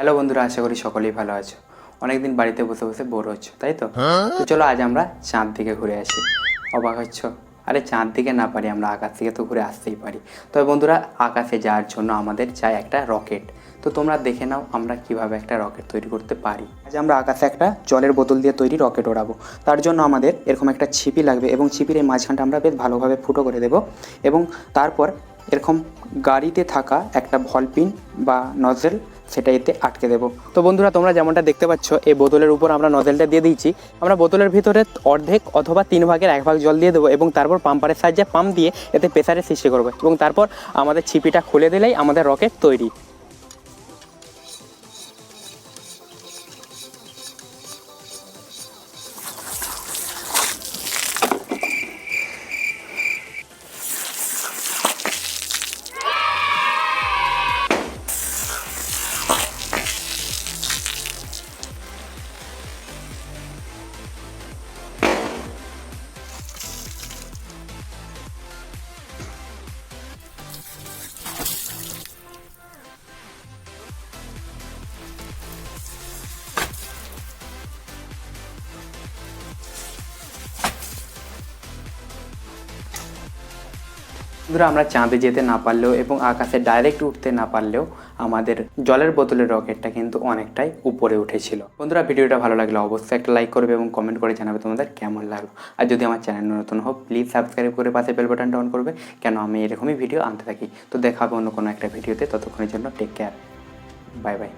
Hello বন্ধুরা, আশা করি সকলেই ভালো আছো। অনেকদিন বাড়িতে বসে বসে বোর হচ্ছে, তাই তো? তো চলো আজ আমরা চাঁদ দিকে ঘুরে আসি। অবাক হচ্ছ? আরে চাঁদ দিকে না পারি, আমরা আকাশ থেকে তো ঘুরে আসতেই পারি। তবে বন্ধুরা, আকাশে যাওয়ার জন্য আমাদের চাই একটা রকেট। তো তোমরা দেখে নাও আমরা কিভাবে একটা রকেট তৈরি করতে পারি। আজ আমরা আকাশে একটা জলের বোতল দিয়ে তৈরি রকেট ওড়াবো। তার জন্য আমাদের এরকম একটা ছিপি লাগবে এবং ছিপির এই মাঝখানটা আমরা বেশ ভালোভাবে ফুটো করে দেবো এবং তারপর এরকম গাড়িতে থাকা একটা ভল পিন বা নজেল সেটা এতে আটকে দেবো। তো বন্ধুরা, তোমরা যেমনটা দেখতে পাচ্ছ এই বোতলের উপর আমরা নজেলটা দিয়ে দিয়েছি। আমরা বোতলের ভিতরে অর্ধেক অথবা 3/1 জল দিয়ে দেবো এবং তারপর পাম্পারের সাহায্যে পাম্প দিয়ে এতে প্রেসারের সৃষ্টি করবো এবং তারপর আমাদের ছিপিটা খুলে দিলেই আমাদের রকেট তৈরি। বন্ধুরা, আমরা চাঁদে যেতে না পারলেও এবং আকাশে ডাইরেক্ট উঠতে না পারলেও আমাদের জলের বোতলের রকেটটা কিন্তু অনেকটাই উপরে উঠেছিল। বন্ধুরা, ভিডিওটা ভালো লাগলে অবশ্যই একটা লাইক করবে এবং কমেন্ট করে জানাবে তোমাদের কেমন লাগলো। আর যদি আমার চ্যানেল নতুন হোক প্লিজ সাবস্ক্রাইব করে পাশে বেল বাটনটা অন করবে, কেন আমি এরকমই ভিডিও আনতে থাকি। তো দেখা হবে অন্য কোনো একটা ভিডিওতে, ততক্ষণের জন্য টেক কেয়ার, বাই বাই।